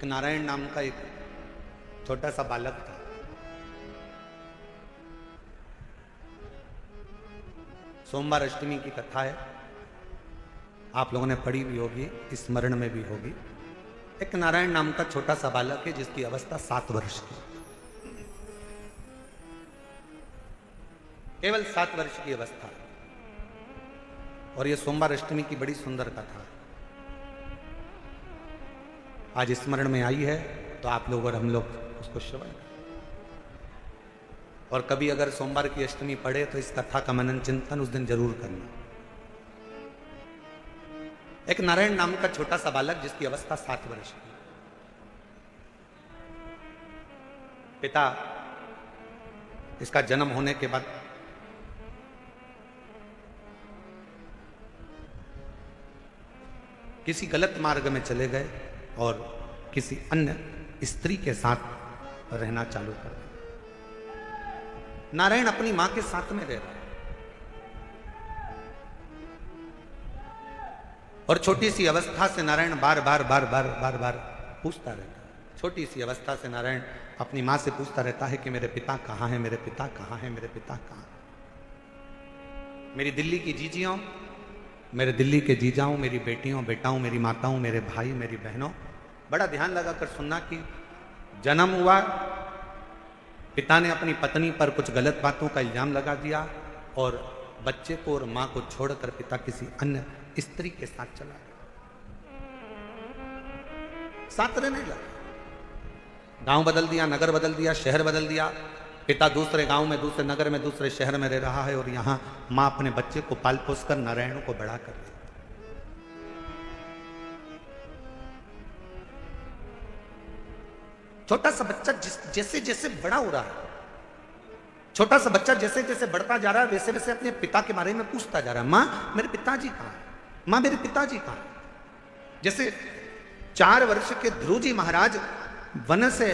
एक नारायण नाम का एक छोटा सा बालक था। सोमवार अष्टमी की कथा है, आप लोगों ने पढ़ी भी होगी, स्मरण में भी होगी। एक नारायण नाम का छोटा सा बालक है जिसकी अवस्था 7 वर्ष की, केवल 7 वर्ष की अवस्था। और यह सोमवार अष्टमी की बड़ी सुंदर कथा है, आज स्मरण में आई है, तो आप लोग और हम लोग उसको श्रवण करें। और कभी अगर सोमवार की अष्टमी पढ़े तो इस कथा का मनन चिंतन उस दिन जरूर करना। एक नारायण नाम का छोटा सा बालक जिसकी अवस्था 7 वर्ष की, पिता इसका जन्म होने के बाद किसी गलत मार्ग में चले गए और किसी अन्य स्त्री के साथ रहना चालू कर दिया। नारायण अपनी मां के साथ में रह रहा है और छोटी सी अवस्था से नारायण बार बार पूछता रहता है। छोटी सी अवस्था से नारायण अपनी मां से पूछता रहता है कि मेरे पिता कहां हैं, मेरे पिता कहां हैं, मेरे पिता कहां। मेरी दिल्ली की जीजियों, मेरे दिल्ली के जीजाओं, मेरी बेटियों बेटाओं, मेरी माताओं, मेरे भाई, मेरी बहनों, बड़ा ध्यान लगाकर सुनना कि जन्म हुआ, पिता ने अपनी पत्नी पर कुछ गलत बातों का इल्जाम लगा दिया और बच्चे को और मां को छोड़कर पिता किसी अन्य स्त्री के साथ चला गया, साथ रहने लगा। गांव बदल दिया, नगर बदल दिया, शहर बदल दिया। पिता दूसरे गांव में, दूसरे नगर में, दूसरे शहर में रह रहा है और यहां मां अपने बच्चे को पाल पोस कर नारायण को बड़ा कर रही। छोटा सा बच्चा जैसे जैसे बड़ा हो रहा है, छोटा सा बच्चा जैसे जैसे बढ़ता जा रहा है, वैसे वैसे अपने पिता के बारे में पूछता जा रहा है। मां मेरे पिताजी कहां है, मां मेरे पिताजी कहां है। जैसे 4 वर्ष के ध्रुव जी महाराज वन से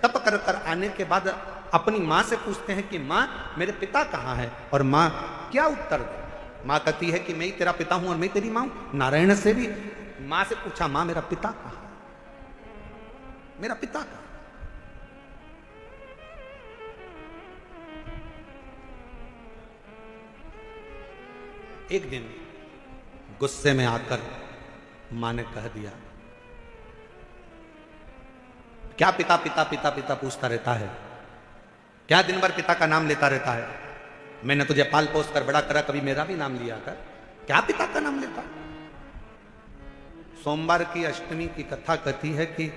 तप कर कर आने के बाद अपनी मां से पूछते हैं कि मां मेरे पिता कहां है, और मां क्या उत्तर दे। मां कहती है कि मैं ही तेरा पिता हूं और मैं तेरी मां हूं। नारायण से भी मां से पूछा, मां मेरा पिता कहां है, मेरा पिता कहां। एक दिन गुस्से में आकर मां ने कह दिया, क्या पिता पिता पिता पिता पूछता रहता है, क्या दिन भर पिता का नाम लेता रहता है। मैंने तुझे पाल पोस कर बड़ा करा, कभी मेरा भी नाम लिया कर, क्या पिता का नाम लेता। सोमवार की अष्टमी की कथा कहती है कि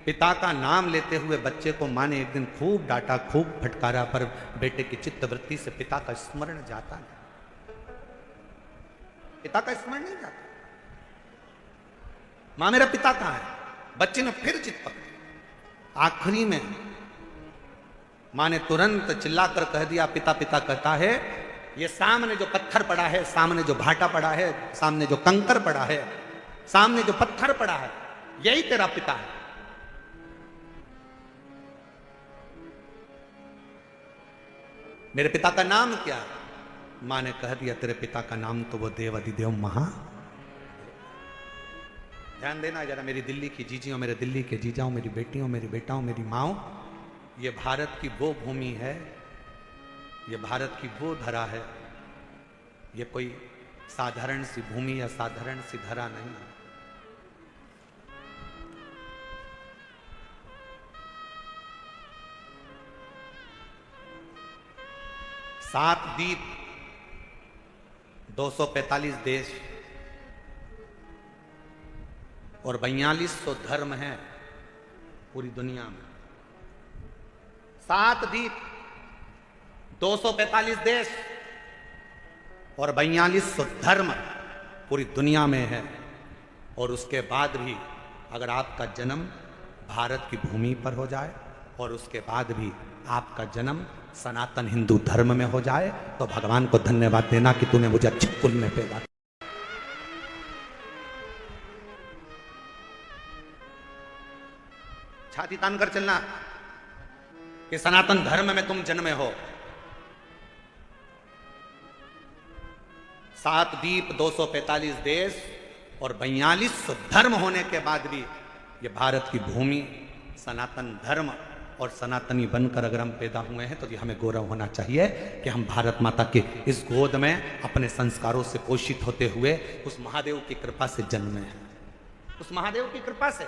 पिता का नाम लेते हुए बच्चे को मां ने एक दिन खूब डांटा, खूब फटकारा, पर बेटे की चित्तवृत्ति से पिता का स्मरण जाता नहीं, पिता का स्मरण नहीं जाता। मां मेरा पिता कहां है, बच्चे ने फिर जिद पकड़ी। आखिरी में मां ने तुरंत चिल्लाकर कह दिया, पिता पिता कहता है, ये सामने जो पत्थर पड़ा है, सामने जो भाटा पड़ा है, सामने जो कंकर पड़ा है, सामने जो पत्थर पड़ा है, यही तेरा पिता है। मेरे पिता का नाम क्या है। मां ने कह दिया, तेरे पिता का नाम तो वो देव अधिदेव महा। ध्यान देना जरा, मेरी दिल्ली की जीजियों, मेरे दिल्ली के जीजाओं, मेरी बेटियों, मेरी बेटाओं, मेरी माओ, ये भारत की वो भूमि है, ये भारत की वो धरा है, ये कोई साधारण सी भूमि या साधारण सी धरा नहीं है। सात द्वीप, 245 देश और 4200 धर्म हैं पूरी दुनिया में। 7 द्वीप, 245 देश और 4200 धर्म पूरी दुनिया में है। और उसके बाद भी अगर आपका जन्म भारत की भूमि पर हो जाए और उसके बाद भी आपका जन्म सनातन हिंदू धर्म में हो जाए, तो भगवान को धन्यवाद देना कि तूने मुझे अच्छे कुल में पैदा किया। छाती तान कर चलना कि सनातन धर्म में तुम जन्मे हो। 7 द्वीप, 245 देश और 4200 धर्म होने के बाद भी ये भारत की भूमि, सनातन धर्म और सनातनी बनकर अगर हम पैदा हुए हैं तो ये हमें गौरव होना चाहिए कि हम भारत माता के इस गोद में अपने संस्कारों से पोषित होते हुए उस महादेव की कृपा से जन्मे हैं। उस महादेव की कृपा से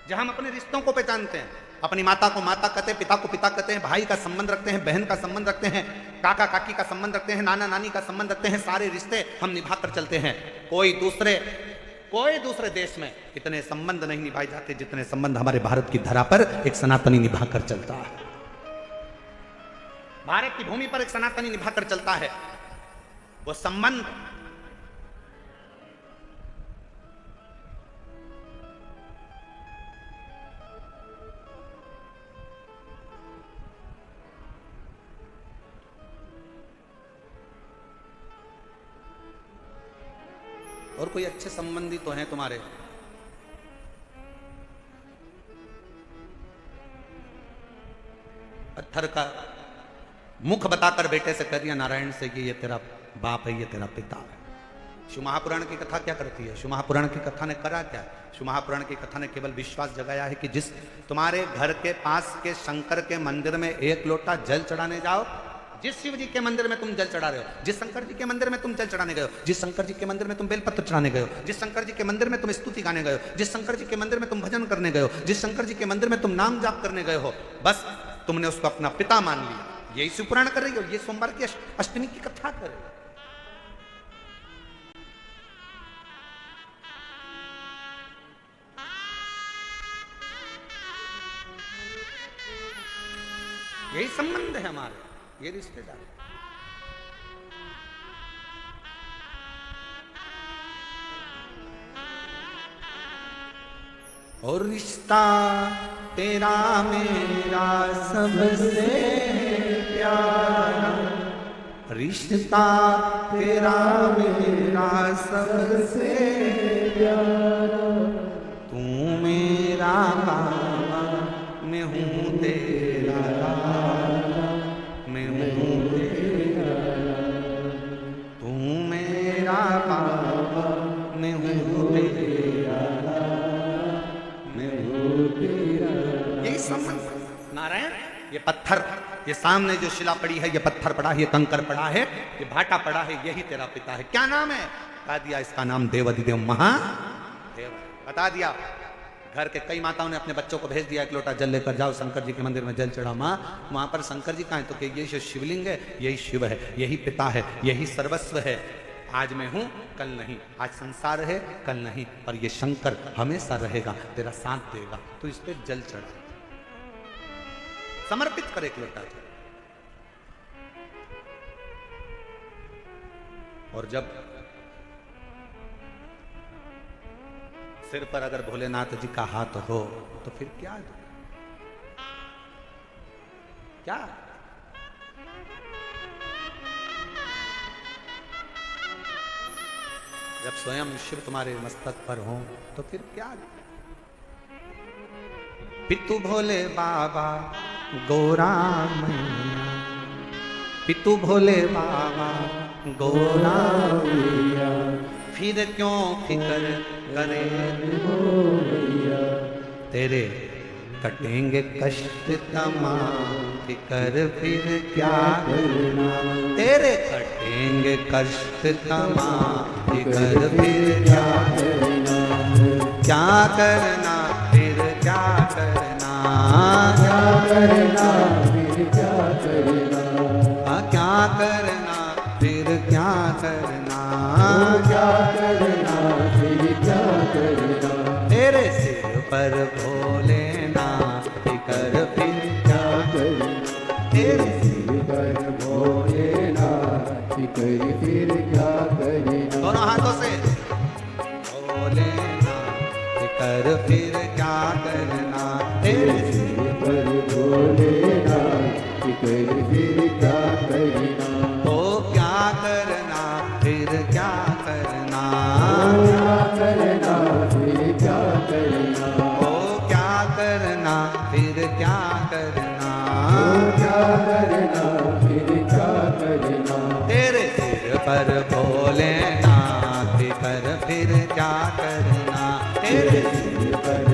जहां हम अपने रिश्तों को पहचानते हैं, अपनी माता को माता कहते हैं, पिता को पिता कहते हैं, भाई का संबंध रखते हैं, बहन का संबंध रखते हैं, काका काकी का संबंध रखते हैं, नाना नानी का संबंध रखते हैं, सारे रिश्ते हम निभाकर चलते हैं। कोई दूसरे देश में इतने संबंध नहीं निभाए जाते जितने संबंध हमारे भारत की धरा पर एक सनातनी निभाकर चलता है। भारत की भूमि पर एक सनातनी निभाकर चलता है। वो संबंध और कोई अच्छे संबंधी तो हैं तुम्हारे? पत्थर का मुख बताकर बेटे से कह दिया नारायण से कि ये तेरा बाप है, ये तेरा पिता है। शिव महापुराण की कथा क्या करती है? शिव महापुराण की कथा ने करा क्या? शिव महापुराण की कथा ने केवल विश्वास जगाया है कि जिस तुम्हारे घर के पास के शंकर के मंदिर में एक लोटा जल चढ़ाने जाओ, जिस शिव जी के मंदिर में तुम जल चढ़ा रहे हो, जिस शंकर जी के मंदिर में तुम जल चढ़ाने गए हो, जिस शंकर जी के मंदिर में तुम बेलपत्र चढ़ाने गए हो, जिस शंकर जी के मंदिर में तुम स्तुति गाने गए हो, जिस शंकर जी के मंदिर में तुम भजन करने गए हो, जिस शंकर जी के मंदिर में तुम नाम जाप करने गए हो, बस तुमने उसको अपना पिता मान लिया। यही शिव पुराण कर रही हो, ये सोमवार की अष्टमी की कथा कर रही हो। यही संबंध है हमारे, ये रिश्तेदार। और रिश्ता तेरा मेरा सबसे प्यारा, रिश्ता तेरा मेरा सबसे प्यारा, तू मेरा बाबा मैं हूँ तेरा लाला, मैं हूँ तेरा लाला, तू मेरा बाबा मैं हूँ तेरा लाला, मैं हूँ तेरा लाला। यही संबंध। नारायण ये पत्थर, ये सामने जो शिला पड़ी है, ये पत्थर पड़ा है, ये कंकर पड़ा है, ये भाटा पड़ा है, यही तेरा पिता है। क्या नाम है? बता दिया, इसका नाम देवाधिदेव महादेव। बता दिया। घर के कई माताओं ने अपने बच्चों को भेज दिया, एक लोटा जल लेकर जाओ शंकर जी के मंदिर में जल चढ़ा। माँ वहां पर शंकर जी कहाँ है? तो कि ये जो शिवलिंग है यही शिव है, यही पिता है, यही सर्वस्व है। आज मैं हूं कल नहीं, आज संसार है कल नहीं, और ये शंकर हमेशा रहेगा, तेरा साथ देगा। तो इस पे जल चढ़ा, समर्पित कर एक लोटा जल। और जब सिर पर अगर भोलेनाथ जी का हाथ हो तो फिर क्या क्या जब स्वयं शिव तुम्हारे मस्तक पर हो तो फिर क्या? पितु भोले बाबा गोरा मैया, पितु भोले बाबा गोरा मैया, फिर क्यों फिकर करे भैया, तेरे कटेंगे कष्ट तमाम, फिकर फिर क्या करना, तेरे कटेंगे कष्ट तमाम, फिकर फिर क्या करना, क्या करना फिर क्या करना, क्या करना फिर क्या करना, क्या करना फिर क्या करना, क्या करना फिर क्या करना, तेरे सिर पर भोलेनाथ फिकर फिर क्या करना, तेरे सिर पर भोलेनाथ फिकर फिर क्या करना। दोनों हाथों से भोलेनाथ फिकर फिर क्या करना, तेरे सिर पर भोलेनाथ फिकर फिर क्या करना, क्या करना फिर क्या करना, क्या करना फिर क्या करना, क्या करना फिर क्या करना, क्या करना फिर क्या करना, तेरे सिर पर भोलेनाथ फिकर फिर क्या करना, तेरे सिर पर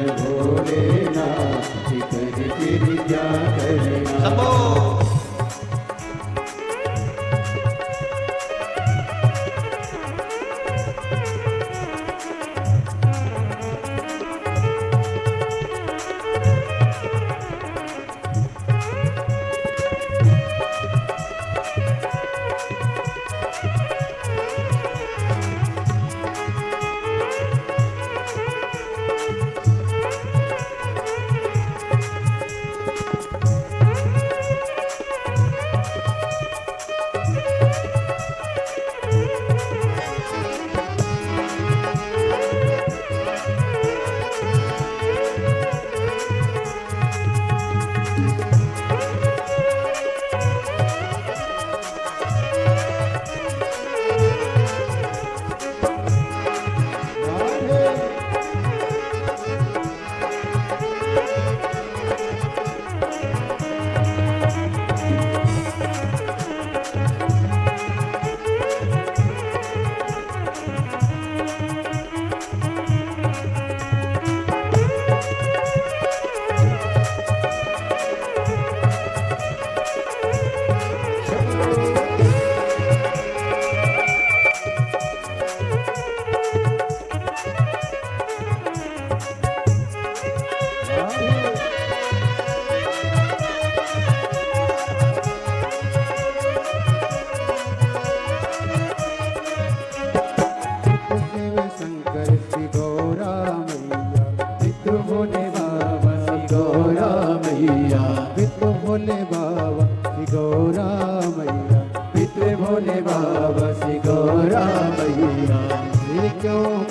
क्या करना। सबो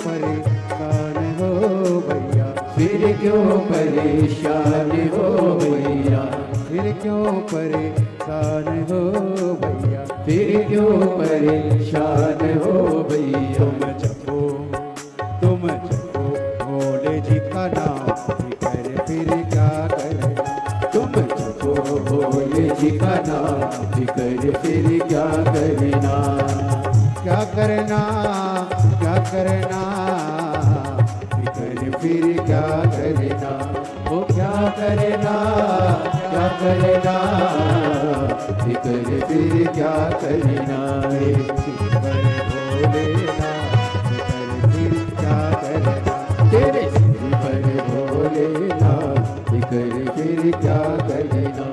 परेशान हो भैया, फिर क्यों परेशान हो भैया, फिर क्यों परेशान हो भैया। तुम जपो भोले जी का नाम, फिकर फिर क्या करना। तुम जपो भोले जी का नाम, फिकर फिर क्या करना। क्या करना, क्या करना, फिर क्या करना। वो क्या करना, क्या करना, फिकर फिर क्या करना। फिर क्या करना, तेरे सिर पर भोलेनाथ, फिकर फिर क्या करना।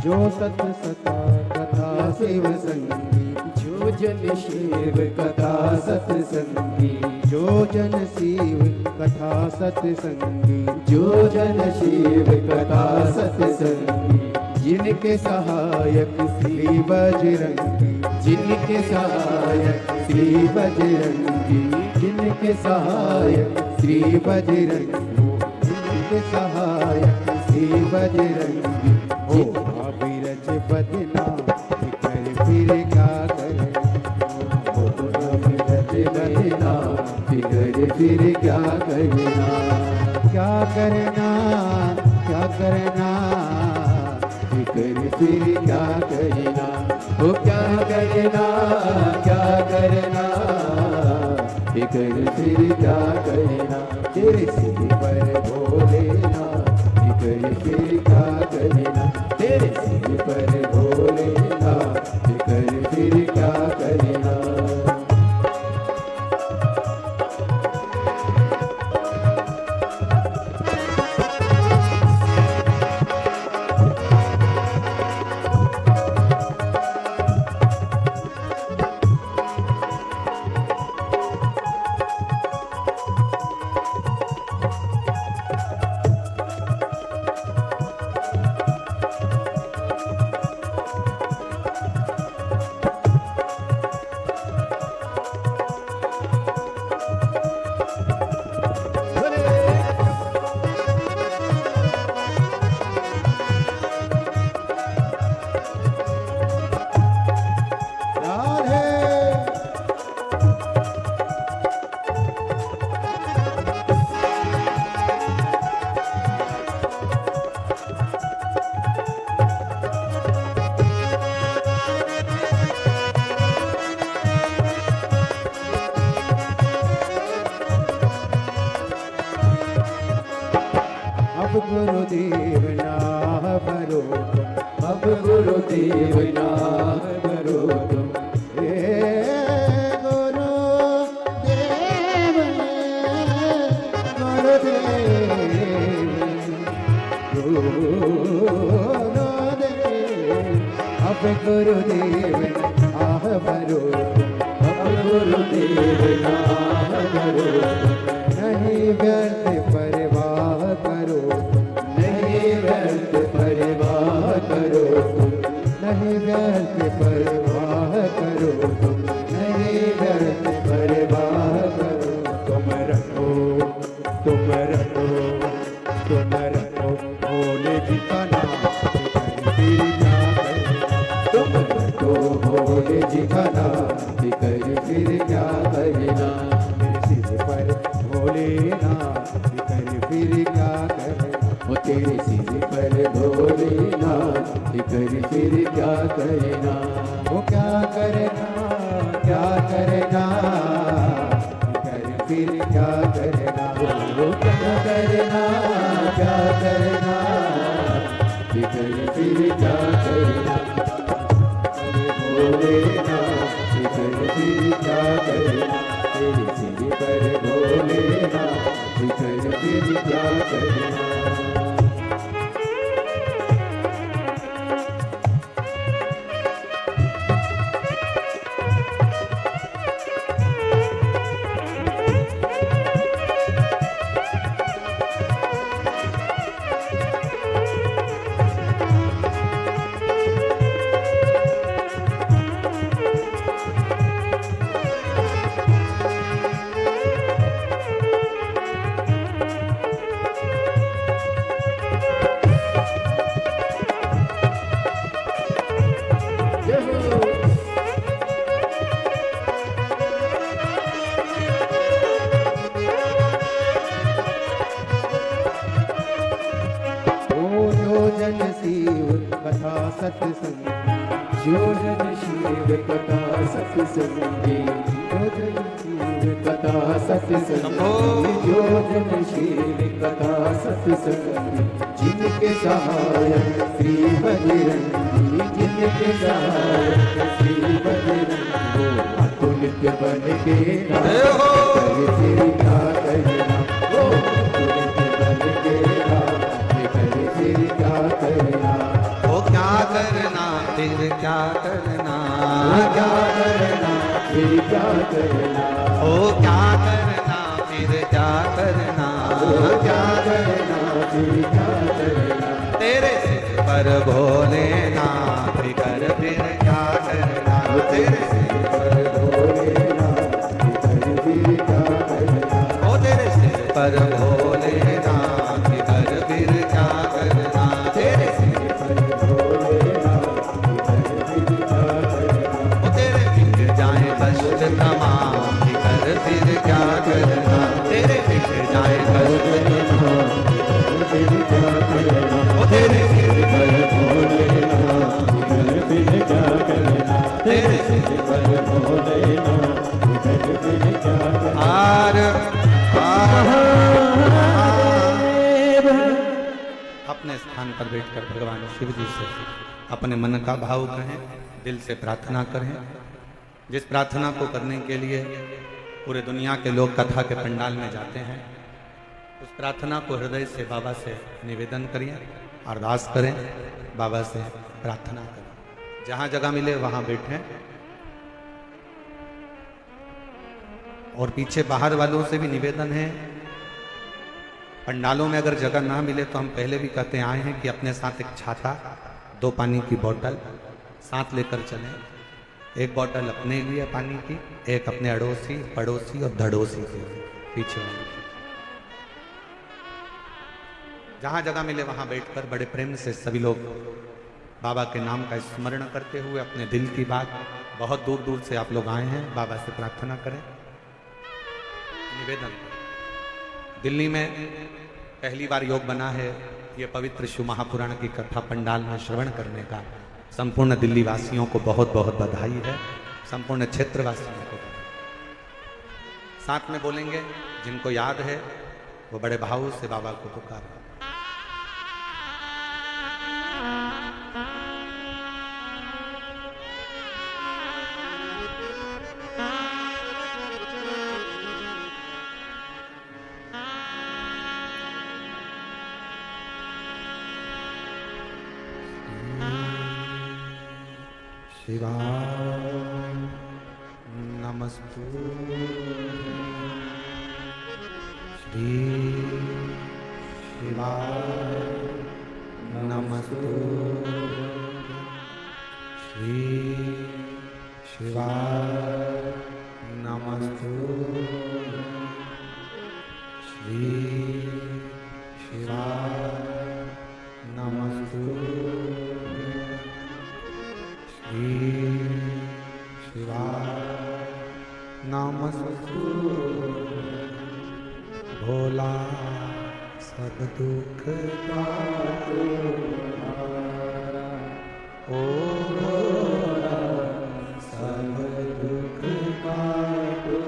जो सत सता कथा शिव संगी, जो जन शिव कथा सत्संगी। जो जन शिव कथा सत्संगी, जो जन शिव कथा सत्संगी। जिनके सहायक श्री बजरंगी, जिनके सहायक श्री बजरंगी, जिनके सहायक श्री बजरंगी, जिनके सहायक श्री बजरंगी। ओ अभिरज बदना, फिकर फिर क्या करना। अभिरज बदना, फिकर फिर क्या करना। क्या करना, क्या करना, फिकर फिर क्या करना। ओ क्या करना, क्या करना, फिकर फिर क्या करना। तेरे सिर पर भोलेनाथ, फिकर फिर क्या करना। तेरे सिर पर भोलेनाथ, फिकर फिर क्या करना। देव नाम करो तुम, हे गुरुदेव, अब गुरुदेव आह भरो, अब गुरुदेव नाम करो, नहीं व्यर्थ परवाह करो, नहीं व्यर्थ परवाह करो, नहीं व्यर्थ परवाह करो, नहीं व्यर्थ परवाह करो। तुम रखो, तुम रखो, तुम रखो भोले जी का नाम, फिर क्या करना। तुम रखो भोले जी का नाम, कर फिर क्या करना। सिर पर भोलेनाथ, कर फिर क्या करना। वो तेरे सिर पर भोलेनाथ, कर फिर क्या करना। वो क्या करना, क्या करना, कर फिर क्या करना। वो क्या करना, क्या करना, कर फिर क्या करना। भोलेनाथ, कर फिर क्या करना। तेरे सिर पर भोलेनाथ, कर फिर क्या करना। सत्संग, जो जन शिव कथा सत्संगी, जो जन शिव कथा सत्संगी, जो जन शिव कथा सत्संगी, जिनके सहायक श्री बजरंगी, जिनके सहायक श्री बजरंगी, अतुलित बन के फिर क्या करना। अतुलित बन के फिर क्या करना। क्या करना फिर क्या करना, क्या करना फिर क्या करना। ओ क्या करना फिर क्या करना, क्या करना फिर क्या करना। तेरे सिर पर भोलेनाथ, कर फिर क्या करना। तेरे सिर पर भोलेनाथ, कर फिर क्या करना। ओ तेरे सिर पर भोलेनाथ, कर फिर क्या करना। तेरे सिर पर कष्ट तमाम, कर फिर क्या करना। तेरे बिख जाए कष्ट तमाम, फिर क्या करना। ओ तेरे सिर पर भोलेनाथ, कर फिर क्या करना। तेरे सिर पर भोलेनाथ, कर फिर क्या करना। अपने स्थान पर बैठकर भगवान शिव जी से अपने मन का भाव कहें, दिल से प्रार्थना करें। जिस प्रार्थना को करने के लिए पूरे दुनिया के लोग कथा के पंडाल में जाते हैं, उस प्रार्थना को हृदय से बाबा से निवेदन करिए, अरदास करें, बाबा से प्रार्थना करें। जहाँ जगह मिले वहाँ बैठें। और पीछे बाहर वालों से भी निवेदन है, पंडालों में अगर जगह ना मिले तो हम पहले भी कहते आए हैं कि अपने साथ एक छाता, 2 पानी की बोतल साथ लेकर चलें। एक बोतल अपने लिए पानी की, एक अपने अड़ोसी, पड़ोसी और धड़ोसी के पीछे वाले। जहां जगह मिले वहां बैठकर बड़े प्रेम से सभी लोग बाबा के नाम का स्मरण करते हुए अपने दिल की बात, बहुत दूर दूर से आप लोग आए हैं, बाबा से प्रार्थना करें। निवेदन, दिल्ली में पहली बार योग बना है ये पवित्र शिव महापुराण की कथा पंडाल में श्रवण करने का। संपूर्ण दिल्ली वासियों को बहुत बहुत बधाई है, संपूर्ण क्षेत्र वासियों को। साथ में बोलेंगे, जिनको याद है वो बड़े भाव से बाबा को पुकारें। शिवाय नमस्तुते श्री शिवाय नमस्तुते श्री शिवाय नमस्तुते श्री शिवाय नमस्तुते श्री शिवाय नमस्तुते भोला सब दुख काटो ओ भोला सब दुख काटो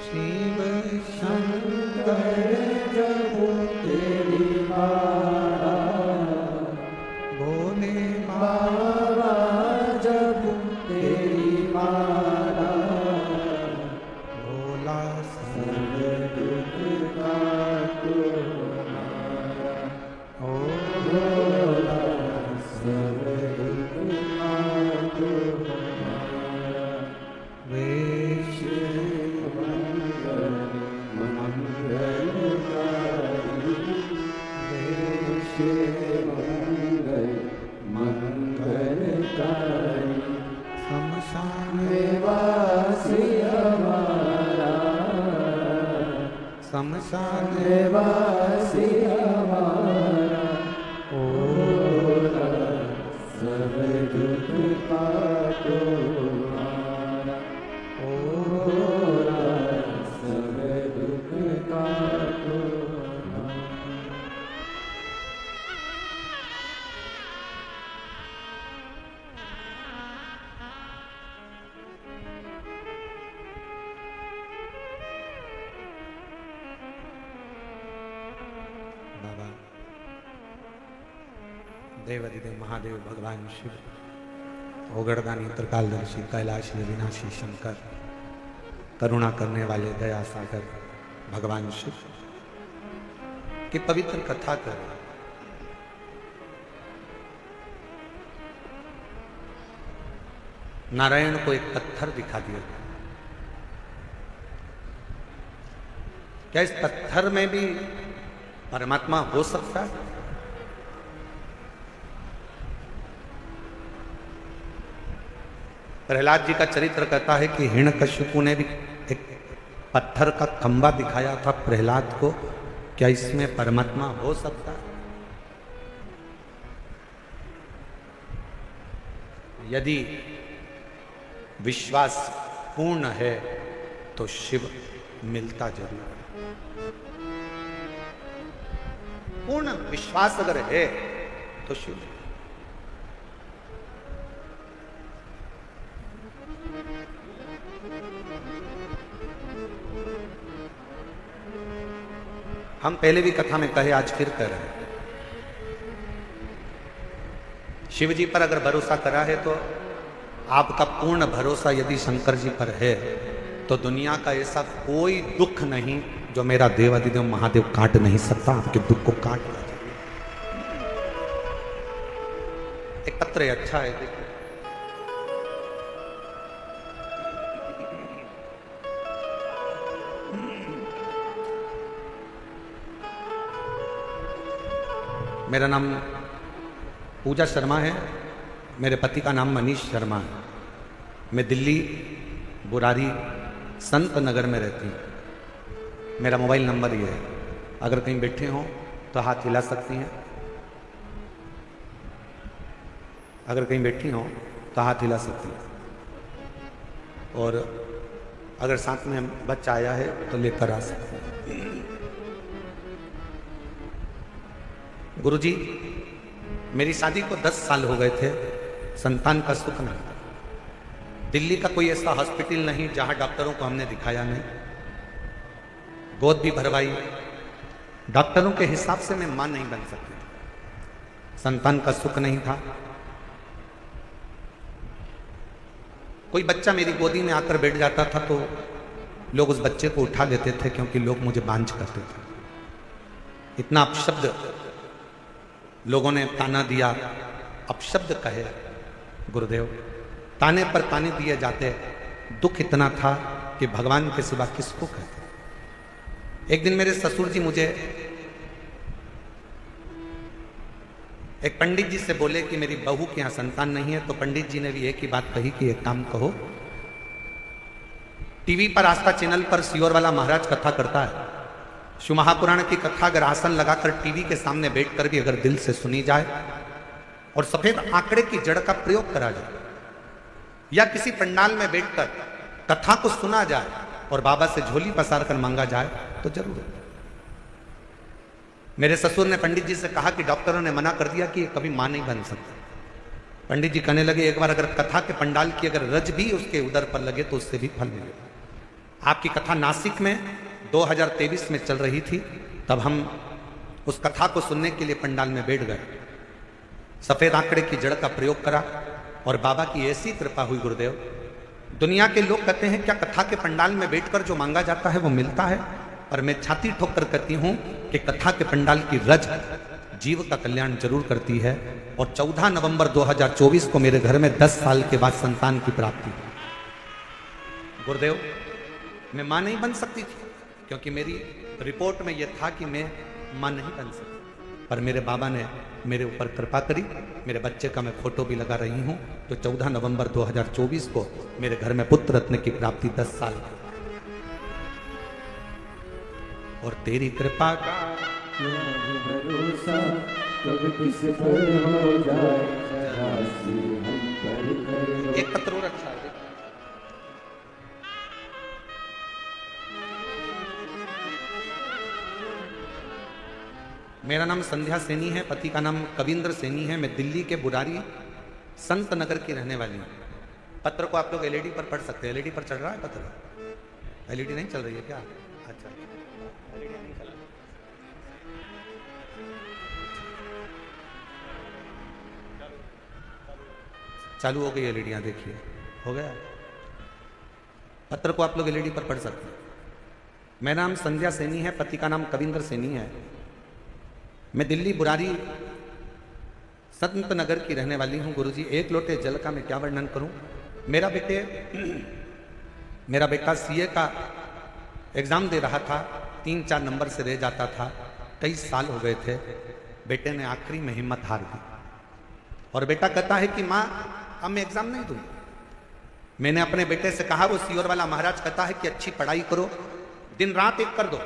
शिव शंकर जब तेरी माला भोले बाबा जब तेरी माला भोला सब दुख काटो ओ भोला सब दुख काटो वेश शमशान वासी हमारा ओ सब दुख काटो ओ सब दुख काटो बाबा देवाधिदेव महादेव भगवान शिव ओगड़दानी त्रिकालदर्शी कैलाश विनाशी शंकर करुणा करने वाले दया सागर भगवान शिव की पवित्र कथा कर नारायण को एक पत्थर दिखा दिया। क्या इस पत्थर में भी परमात्मा हो सकता है? प्रहलाद जी का चरित्र कहता है कि हिरण्यकश्यपु ने भी एक पत्थर का खंबा दिखाया था प्रहलाद को। क्या इसमें परमात्मा हो सकता है? यदि विश्वास पूर्ण है तो शिव मिलता जरूर है। पूर्ण विश्वास अगर है तो शिव। हम पहले भी कथा में कहे, आज फिर कह रहे हैं, शिव जी पर अगर भरोसा करा है तो आपका पूर्ण भरोसा यदि शंकर जी पर है तो दुनिया का ऐसा कोई दुख नहीं जो मेरा देवाधिदेव महादेव काट नहीं सकता। आपके दुख को काट ला। एक पत्र है, अच्छा है, देखिए। मेरा नाम पूजा शर्मा है, मेरे पति का नाम मनीष शर्मा है। मैं दिल्ली बुरारी संत नगर में रहती हूँ। मेरा मोबाइल नंबर ये है, अगर कहीं बैठे हों तो हाथ हिला सकती हैं। अगर कहीं बैठी हों तो हाथ हिला सकती हैं। और अगर साथ में बच्चा आया है तो लेकर आ सकते हैं। गुरुजी, मेरी शादी को 10 साल हो गए थे, संतान का सुख नहीं। दिल्ली का कोई ऐसा हॉस्पिटल नहीं जहां डॉक्टरों को हमने दिखाया नहीं, गोद भी भरवाई। डॉक्टरों के हिसाब से मैं मां नहीं बन सकती थी। संतान का सुख नहीं था। कोई बच्चा मेरी गोदी में आकर बैठ जाता था तो लोग उस बच्चे को उठा लेते थे, क्योंकि लोग मुझे बांझ करते थे। इतना अपशब्द लोगों ने ताना दिया, अपशब्द कहे गुरुदेव, ताने पर ताने दिए जाते, दुख इतना था कि भगवान के सिवा किसको कहते। एक दिन मेरे ससुर जी मुझे एक पंडित जी से बोले कि मेरी बहू के यहां संतान नहीं है, तो पंडित जी ने भी एक ही बात कही कि एक काम कहो, टीवी पर आस्था चैनल पर सियोर वाला महाराज कथा करता है, शिव महापुराण की कथा अगर आसन लगाकर टीवी के सामने बैठकर भी अगर दिल से सुनी जाए और सफेद आंकड़े की जड़ का प्रयोग करा जाए, या किसी पंडाल में बैठकर कथा को सुना जाए और बाबा से झोली पसार कर मांगा जाए तो जरूर है। मेरे ससुर ने पंडित जी से कहा कि डॉक्टरों ने मना कर दिया कि ये कभी मां नहीं बन सकता। पंडित जी कहने लगे, एक बार अगर कथा के पंडाल की अगर रज भी उसके उदर पर लगे तो उससे भी फल मिलेगा। आपकी कथा नासिक में 2023 में चल रही थी, तब हम उस कथा को सुनने के लिए पंडाल में बैठ गए, सफेद आंकड़े की जड़ का प्रयोग करा और बाबा की ऐसी कृपा हुई गुरुदेव। दुनिया के लोग कहते हैं क्या कथा के पंडाल में बैठकर जो मांगा जाता है वो मिलता है, और मैं छाती ठोक कर कहती हूं कि कथा के पंडाल की रज जीव का कल्याण जरूर करती है। और 14 नवंबर 2024 को मेरे घर में 10 साल के बाद संतान की प्राप्ति हुई। गुरुदेव, मैं मां नहीं बन सकती थी क्योंकि मेरी रिपोर्ट में यह था कि मैं मां नहीं बन सकती, पर मेरे बाबा ने मेरे ऊपर कृपा करी, मेरे बच्चे का मैं फोटो भी लगा रही हूं। तो 14 नवंबर 2024 को मेरे घर में पुत्र रत्न की प्राप्ति 10 साल की। और तेरी कृपा का भरोसा कब किस पर हो जाए, राशि हम पर करो। एक पत्र और अच्छा है। मेरा नाम संध्या सैनी है, पति का नाम कविंद्र सैनी है। मैं दिल्ली के बुरारी संत नगर की रहने वाली हूँ। पत्र को आप लोग एलईडी पर पढ़ सकते हैं। एलईडी पर चल रहा है पत्र? एलईडी नहीं चल रही है क्या? अच्छा, एलईडी नहीं चल रहा। चालू हो गई एलईडियाँ, देखिए हो गया। पत्र को आप लोग एलईडी पर पढ़ सकते हैं। मेरा नाम संध्या सैनी है, पति का नाम कविंद्र सैनी है। मैं दिल्ली बुरारी संत नगर की रहने वाली हूँ। गुरुजी, एक लोटे जल का मैं क्या वर्णन करूँ। मेरा बेटा सीए का एग्जाम दे रहा था, 3-4 नंबर से रह जाता था। 23 साल हो गए थे। बेटे ने आखिरी में हिम्मत हार दी और बेटा कहता है कि माँ अब मैं एग्जाम नहीं दूंगा। मैंने अपने बेटे से कहा, वो सियोर वाला महाराज कहता है कि अच्छी पढ़ाई करो, दिन रात एक कर दो,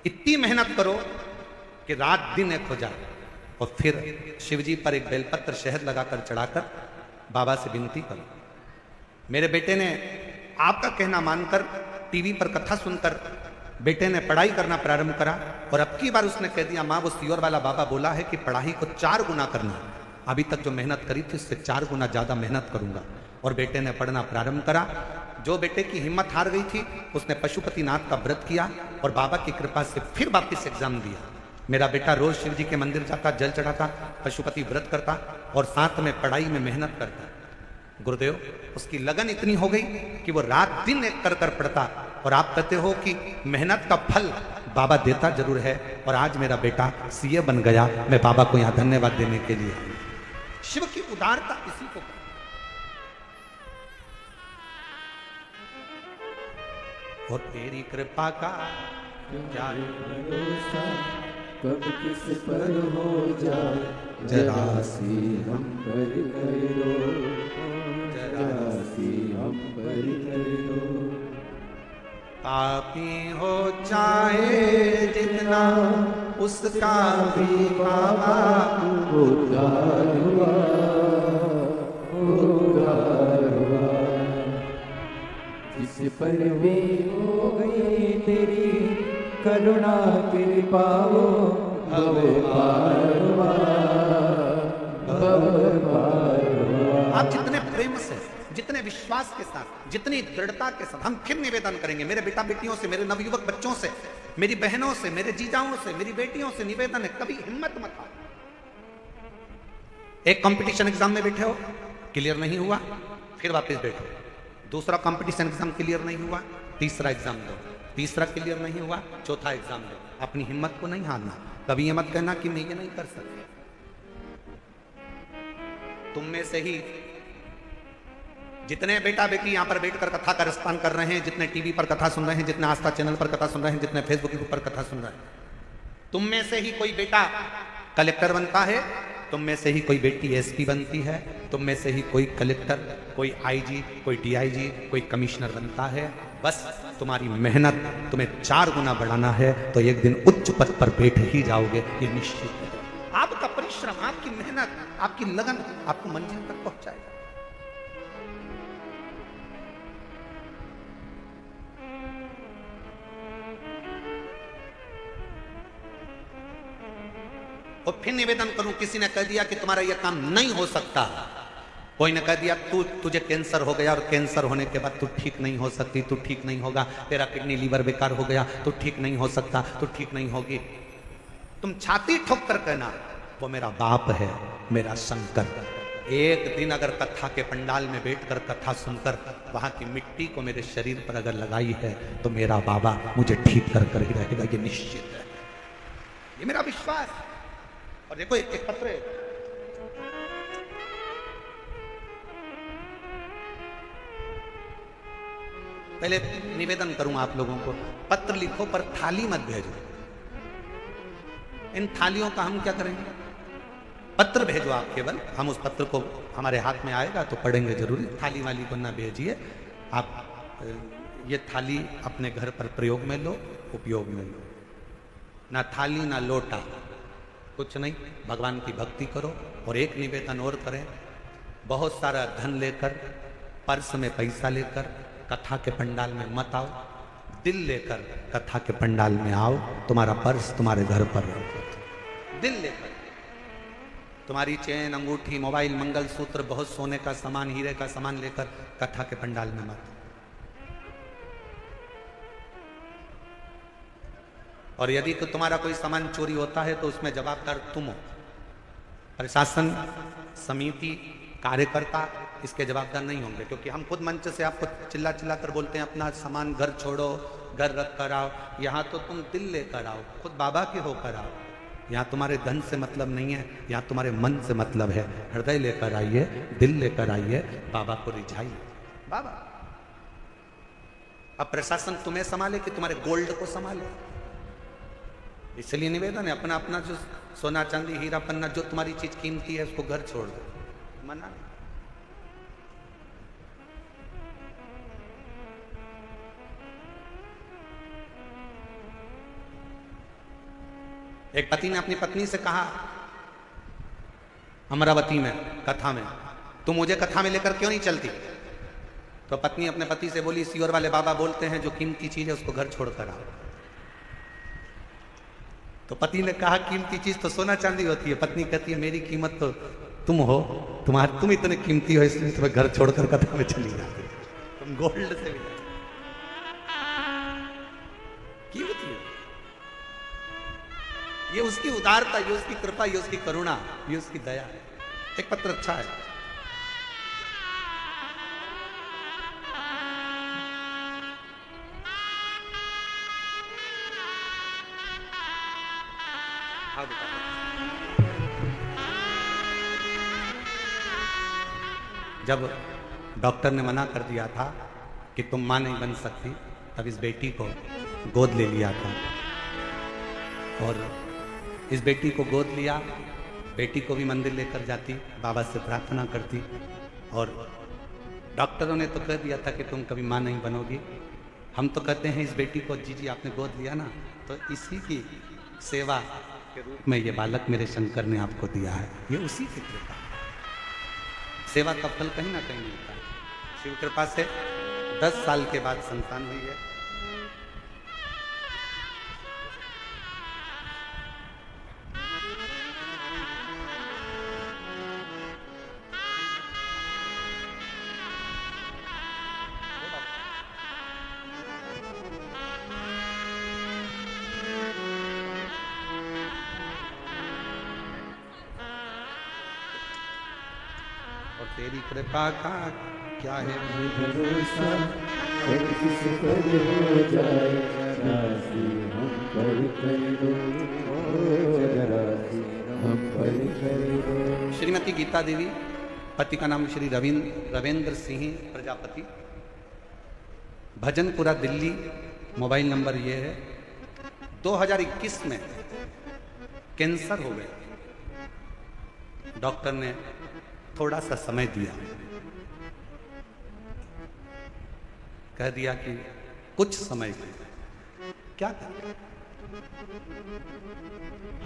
इतनी मेहनत करो कि रात दिन एक हो जाए। और फिर शिवजी पर एक बेलपत्र शहद लगाकर चढ़ाकर बाबा से विनती करो। मेरे बेटे ने आपका कहना मानकर टीवी पर कथा सुनकर बेटे ने पढ़ाई करना प्रारंभ करा। और अब की बार उसने कह दिया, माँ वो सियोर वाला बाबा बोला है कि पढ़ाई को 4 गुना करना। अभी तक जो मेहनत करी थी उससे 4 गुना ज्यादा मेहनत करूंगा। और बेटे ने पढ़ना प्रारंभ करा। जो बेटे की हिम्मत हार गई थी उसने पशुपतिनाथ का व्रत किया और बाबा की कृपा से फिर वापिस एग्जाम दिया। मेरा बेटा रोज शिव जी के मंदिर जाता, जल चढ़ाता, पशुपति व्रत करता और साथ में पढ़ाई में मेहनत करता। गुरुदेव, उसकी लगन इतनी हो गई कि वो रात दिन एक कर कर पढ़ता। और आप कहते हो कि मेहनत का फल बाबा देता जरूर है। और आज मेरा बेटा सीए बन गया। मैं बाबा को यहाँ धन्यवाद देने के लिए। शिव की उदारता इसी को। और तेरी कृपा का क्या भरोसा कब किस पर हो जाए, जरा सी हम पर करो, जरा सी हम पर करो। पापी हो चाहे जितना उसका भी बाबा उद्धार हुआ, उद्धार हुआ। जिस पर भी हो गई तेरी करुणा कृपा हो, भव पार हुआ, भव पार हुआ। आप जितने प्रेम से, जितने विश्वास के साथ, जितनी दृढ़ता के साथ, हम फिर निवेदन करेंगे मेरे बेटा बेटियों से, मेरे नवयुवक बच्चों से, मेरी बहनों से, मेरे जीजाओं से, मेरी बेटियों से निवेदन है, कभी हिम्मत मत हारो। एक कंपटीशन एग्जाम में बैठे हो, क्लियर नहीं हुआ, फिर वापस बैठो। दूसरा कंपटीशन एग्जाम क्लियर नहीं हुआ, तीसरा एग्जाम दो। तीसरा क्लियर नहीं हुआ, चौथा एग्जाम दो। अपनी हिम्मत को नहीं हारना। कभी ये मत कहना कि मैं ये नहीं कर सकता। तुम में से ही जितने बेटा बेटी यहां पर बैठकर कथा का रसपान कर रहे हैं, जितने टीवी पर कथा सुन रहे हैं, जितने आस्था चैनल पर कथा सुन रहे हैं, जितने फेसबुक पर कथा सुन रहे हैं, तुम में से ही कोई बेटा कलेक्टर बनता है, तुम में से ही कोई बेटी एसपी बनती है, तुम में से ही कोई कलेक्टर, कोई आईजी, कोई डीआईजी, कोई कमिश्नर बनता है। बस तुम्हारी मेहनत तुम्हें 4 गुना बढ़ाना है तो एक दिन उच्च पद पर बैठ ही जाओगे, ये निश्चित है। आपका परिश्रम, आपकी मेहनत, आपकी लगन आपको मंजिल तक पहुंचाएगा। और फिर निवेदन करूं, किसी ने कह दिया कि तुम्हारा यह काम नहीं हो सकता, कोई ने कह दिया तुझे कैंसर हो गया और कैंसर होने के बाद तू ठीक नहीं हो सकती, तू ठीक नहीं होगा, तेरा किडनी लीवर बेकार हो गया, तू ठीक नहीं हो सकता, तू ठीक नहीं होगी, तुम छाती ठोक कर कहना वो मेरा बाप है, मेरा शंकर। एक दिन अगर कथा के पंडाल में बैठकर कथा सुनकर वहां की मिट्टी को मेरे शरीर पर अगर लगाई है तो मेरा बाबा मुझे ठीक कर ही रहेगा, ये निश्चित है, ये मेरा विश्वास। और देखो एक पत्र है, पहले निवेदन करूं आप लोगों को, पत्र लिखो पर थाली मत भेजो। इन थालियों का हम क्या करेंगे? पत्र भेजो आप केवल, हम उस पत्र को हमारे हाथ में आएगा तो पढ़ेंगे जरूरी, थाली वाली को ना भेजिए। आप ये थाली अपने घर पर प्रयोग में लो, उपयोग में लो, ना थाली ना लोटा, कुछ नहीं, भगवान की भक्ति करो। और एक निवेदन और करें, बहुत सारा धन लेकर, पर्स में पैसा लेकर कथा के पंडाल में मत आओ, दिल लेकर कथा के पंडाल में आओ। तुम्हारा पर्स तुम्हारे घर पर रखो, दिल लेकर। तुम्हारी चेन, अंगूठी, मोबाइल, मंगलसूत्र, बहुत सोने का सामान, हीरे का सामान लेकर कथा के पंडाल में मत। और यदि तो तुम्हारा कोई सामान चोरी होता है तो उसमें जवाबदार तुम हो, प्रशासन, समिति, कार्यकर्ता इसके जवाबदार नहीं होंगे, क्योंकि हम खुद मंच से आपको चिल्ला चिल्ला कर बोलते हैं अपना सामान घर छोड़ो, घर रख कर आओ। यहाँ तो तुम दिल लेकर आओ, खुद बाबा के होकर आओ। यहाँ तुम्हारे धन से मतलब नहीं है, यहाँ तुम्हारे मन से मतलब है। हृदय लेकर आइए, दिल लेकर आइए, बाबा को रिझाइए। बाबा, अब प्रशासन तुम्हें संभाले कि तुम्हारे गोल्ड को संभाले? इसलिए निवेदन है, अपना अपना जो सोना चांदी हीरा पन्ना जो तुम्हारी चीज कीमती है उसको घर छोड़ दो, मना नहीं। एक पति ने अपनी पत्नी से कहा अमरावती में कथा में, तुम मुझे कथा में लेकर क्यों नहीं चलती? तो पत्नी अपने पति से बोली, सीवर वाले बाबा बोलते हैं जो कीमती चीज है उसको घर छोड़कर आओ। तो पति ने कहा कीमती चीज तो सोना चांदी होती है। पत्नी कहती है मेरी कीमत तो तुम हो, तुम इतने कीमती हो इसलिए तुम्हें घर छोड़कर कथा में चली जाती, तुम गोल्ड से भी कीमती हो। ये उसकी उदारता, ये उसकी कृपा, ये उसकी करुणा, ये उसकी दया है। एक पत्र अच्छा है। जब डॉक्टर ने मना कर दिया था कि तुम मां नहीं बन सकती, तब इस बेटी को गोद ले लिया था और इस बेटी को गोद लिया। बेटी को भी मंदिर लेकर जाती, बाबा से प्रार्थना करती और डॉक्टरों ने तो कह दिया था कि तुम कभी मां नहीं बनोगी। हम तो कहते हैं इस बेटी को जी आपने गोद लिया ना, तो इसी की सेवा के रूप में ये बालक मेरे शंकर ने आपको दिया है। ये उसी की कृपा, सेवा का फल कहीं ना कहीं मिलता है। शिव कृपा से 10 साल के बाद संतान हुई है। तेरी कृपा का क्या है भरोसा, और किस पर हो जाए राशि हम पर कर दो, राशि हम पर कर दो। श्रीमती गीता देवी पति का नाम श्री रविंद्र सिंह प्रजापति, भजनपुरा दिल्ली। मोबाइल नंबर ये है। 2021 में कैंसर हो गया। डॉक्टर ने थोड़ा सा समय दिया, कह दिया कि कुछ समय क्या करें।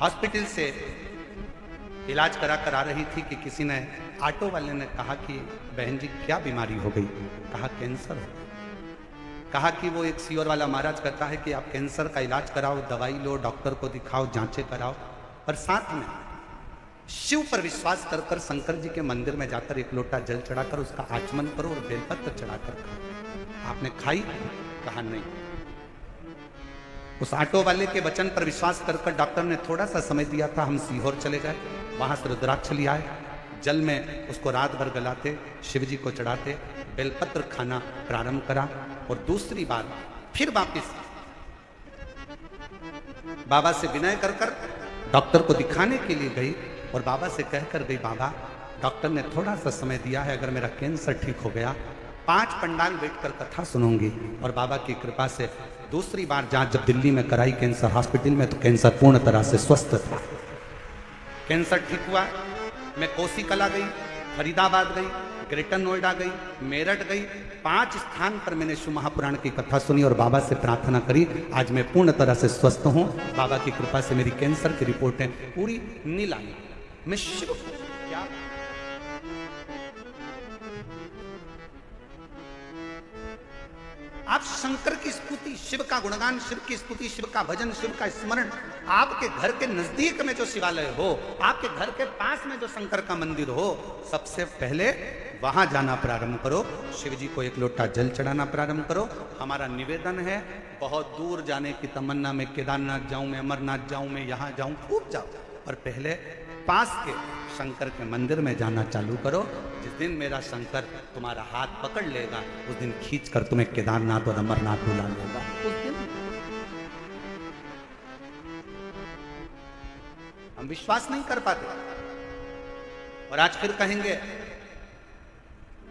हॉस्पिटल से इलाज करा कर आ रही थी कि किसी ने, ऑटो वाले ने कहा कि बहन जी क्या बीमारी हो गई। कहा कैंसर हो। कहा कि वो एक सीवर वाला महाराज कहता है कि आप कैंसर का इलाज कराओ, दवाई लो, डॉक्टर को दिखाओ, जांचें कराओ, और साथ में शिव पर विश्वास कर कर शंकर जी के मंदिर में जाकर एक लोटा जल चढ़ाकर उसका आचमन करो और बेलपत्र चढ़ाकर खाओ। आपने खाई? कहा नहीं। उस ऑटो वाले के वचन पर विश्वास कर कर डॉक्टर ने थोड़ा सा समय दिया था। हम सीहोर चले गए, वहां से रुद्राक्ष ले आए, जल में उसको रात भर गलाते, शिव जी को चढ़ाते, बेलपत्र खाना प्रारंभ करा। और दूसरी बार फिर वापिस बाबा से विनय कर कर डॉक्टर को दिखाने के लिए गई और बाबा से कहकर गई, बाबा डॉक्टर ने थोड़ा सा समय दिया है, अगर मेरा कैंसर ठीक हो गया 5 पंडाल बैठकर कथा सुनूंगी। और बाबा की कृपा से दूसरी बार जांच जब दिल्ली में कराई कैंसर हॉस्पिटल में, तो कैंसर पूर्ण तरह से स्वस्थ था। कैंसर ठीक हुआ। मैं कोसी कला गई, फरीदाबाद गई, ग्रेटर नोएडा गई, मेरठ गई, 5 स्थान पर मैंने शिव महापुराण की कथा सुनी और बाबा से प्रार्थना करी। आज मैं पूर्ण तरह से स्वस्थ हूं। बाबा की कृपा से मेरी कैंसर की रिपोर्टें पूरी नील आई। मैं शिव क्या आप शंकर की स्तुति, शिव का गुणगान, शिव की स्तुति, शिव का भजन, शिव का स्मरण, आपके घर के नजदीक में जो शिवालय हो, आपके घर के पास में जो शंकर का मंदिर हो, सबसे पहले वहां जाना प्रारंभ करो। शिव जी को एक लोटा जल चढ़ाना प्रारंभ करो। हमारा निवेदन है, बहुत दूर जाने की तमन्ना में केदारनाथ जाऊं, मैं अमरनाथ जाऊं, मैं यहां जाऊं, खूब जाओ, पर पहले पास के शंकर के मंदिर में जाना चालू करो। जिस दिन मेरा शंकर तुम्हारा हाथ पकड़ लेगा, उस दिन खींचकर तुम्हें केदारनाथ और अमरनाथ बुला लेगा। उस दिन हम विश्वास नहीं कर पाते, और आज फिर कहेंगे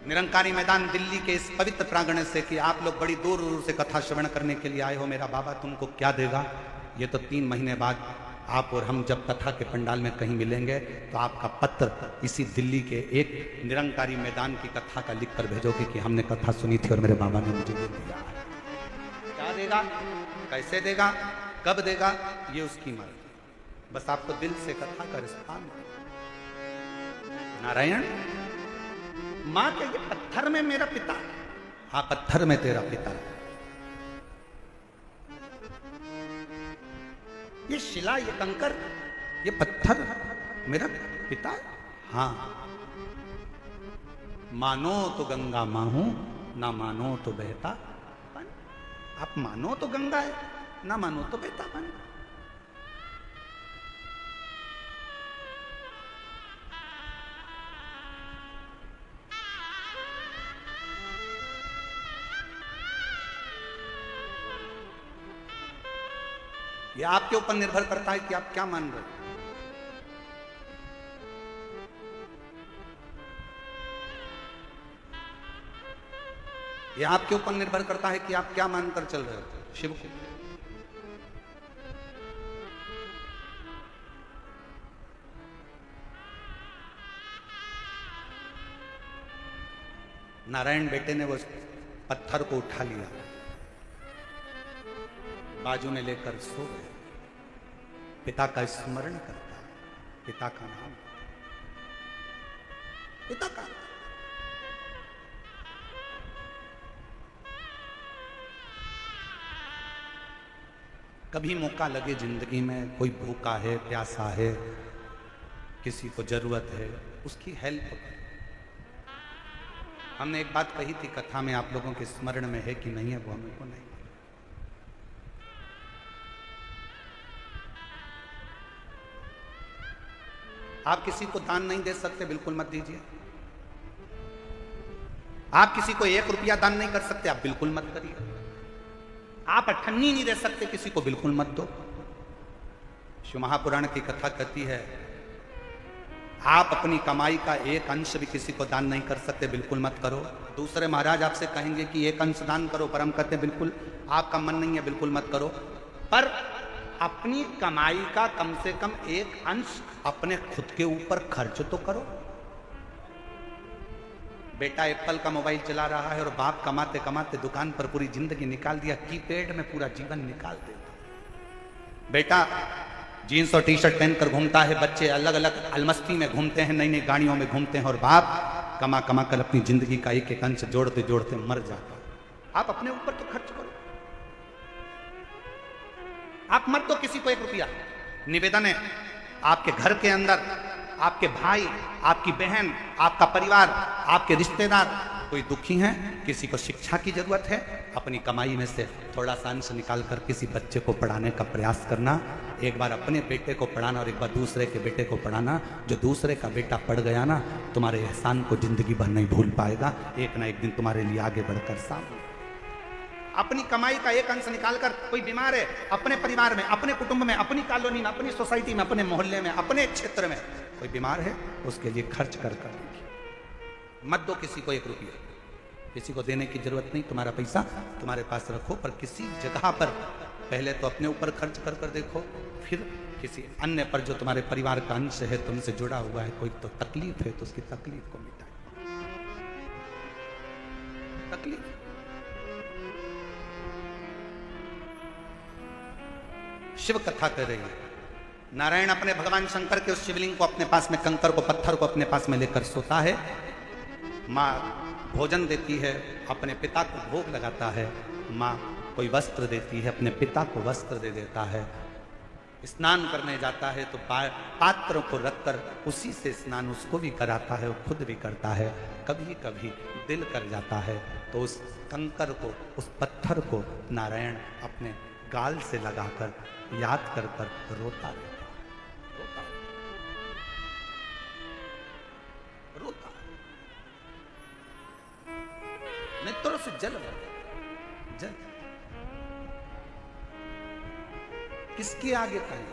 निरंकारी मैदान दिल्ली के इस पवित्र प्रांगण से कि आप लोग बड़ी दूर दूर से कथा श्रवण करने के लिए आए हो, मेरा बाबा तुमको क्या देगा। ये तो 3 महीने बाद आप और हम जब कथा के पंडाल में कहीं मिलेंगे तो आपका पत्र इसी दिल्ली के एक निरंकारी मैदान की कथा का लिख कर भेजोगे कि हमने कथा सुनी थी और मेरे बाबा ने मुझे दे दिया। क्या देगा, कैसे देगा, कब देगा, ये उसकी मर्जी। बस आपको दिल से कथा का रिस्पान। नारायण मां के ये पत्थर में मेरा पिता, हाँ पत्थर में तेरा पिता, ये शिला, ये कंकर, ये पत्थर मेरा पिता, हाँ। मानो तो गंगा मां हूं, ना मानो तो बहता पानी। आप मानो तो गंगा है, ना मानो तो बहता पानी। ये आपके ऊपर निर्भर करता है कि आप क्या मान रहे हो। ये आपके ऊपर निर्भर करता है कि आप क्या मानकर चल रहे हो शिव को। नारायण बेटे ने वो पत्थर को उठा लिया, बाजू में लेकर सो गए। पिता का स्मरण करता, पिता का नाम, पिता का। कभी मौका लगे जिंदगी में, कोई भूखा है, प्यासा है, किसी को जरूरत है, उसकी हेल्प करें। हमने एक बात कही थी कथा में, आप लोगों के स्मरण में है कि नहीं है वो हमें को नहीं। आप किसी को दान नहीं दे सकते, बिल्कुल मत दीजिए। आप किसी को 1 रुपया दान नहीं कर सकते, आप बिल्कुल मत करिए। आप अठन्नी नहीं दे सकते किसी को, बिल्कुल मत दो। शिव महापुराण की कथा कहती है, आप अपनी कमाई का एक अंश भी किसी को दान नहीं कर सकते, बिल्कुल मत करो। दूसरे महाराज आपसे कहेंगे कि एक अंश दान करो, पर हम कहते हैं बिल्कुल आपका मन नहीं है, बिल्कुल मत करो। पर अपनी कमाई का कम से कम एक अंश अपने खुद के ऊपर खर्च तो करो। बेटा एप्पल का मोबाइल चला रहा है और बाप कमाते कमाते दुकान पर पूरी जिंदगी निकाल दिया, कीपैड में पूरा जीवन निकाल देता। बेटा जीन्स और टी शर्ट पहनकर घूमता है, बच्चे अलग अलग अलमस्ती में घूमते हैं, नई नई गाड़ियों में घूमते हैं, और बाप कमा कमा कर अपनी जिंदगी का एक एक अंश जोड़ते जोड़ते मर जाता। आप अपने ऊपर तो खर्च करो, आप मत दो किसी को एक रुपया। निवेदन है, आपके घर के अंदर आपके भाई, आपकी बहन, आपका परिवार, आपके रिश्तेदार कोई दुखी हैं, किसी को शिक्षा की जरूरत है, अपनी कमाई में से थोड़ा सा अंश निकाल कर किसी बच्चे को पढ़ाने का प्रयास करना। एक बार अपने बेटे को पढ़ाना और एक बार दूसरे के बेटे को पढ़ाना। जो दूसरे का बेटा पढ़ गया ना, तुम्हारे एहसान को जिंदगी भर नहीं भूल पाएगा, एक ना एक दिन तुम्हारे लिए आगे बढ़कर सामने। अपनी कमाई का एक अंश निकालकर, कोई बीमार है, अपने परिवार में, अपने कुटुंब में, अपनी कॉलोनी में, अपनी सोसाइटी में, अपने मोहल्ले में, अपने क्षेत्र में कोई बीमार है, उसके लिए खर्च कर मत दो किसी को एक रुपया। किसी को देने की जरूरत नहीं, तुम्हारा पैसा तुम्हारे पास रखो, पर किसी जगह पर पहले तो अपने ऊपर खर्च कर कर देखो, फिर किसी अन्य पर जो तुम्हारे परिवार का अंश है, तुमसे जुड़ा हुआ है, कोई तो तकलीफ है तो उसकी तकलीफ को मिटाए। तकलीफ शिव कथा कर रही है। नारायण अपने भगवान शंकर के उस शिवलिंग को अपने पास में, कंकर को, पत्थर को अपने पास में लेकर सोता है। माँ भोजन देती है, अपने पिता को भोग लगाता है। माँ कोई वस्त्र देती है, अपने पिता को वस्त्र दे देता है। स्नान करने जाता है तो पात्र को रखकर उसी से स्नान उसको भी कराता है, वो खुद भी करता है। कभी कभी दिल कर जाता है तो उस कंकर को, उस पत्थर को नारायण अपने गाल से लगाकर याद कर कर रोता रहता है, रोता नेत्रों से जल जल। किसके आगे कहें?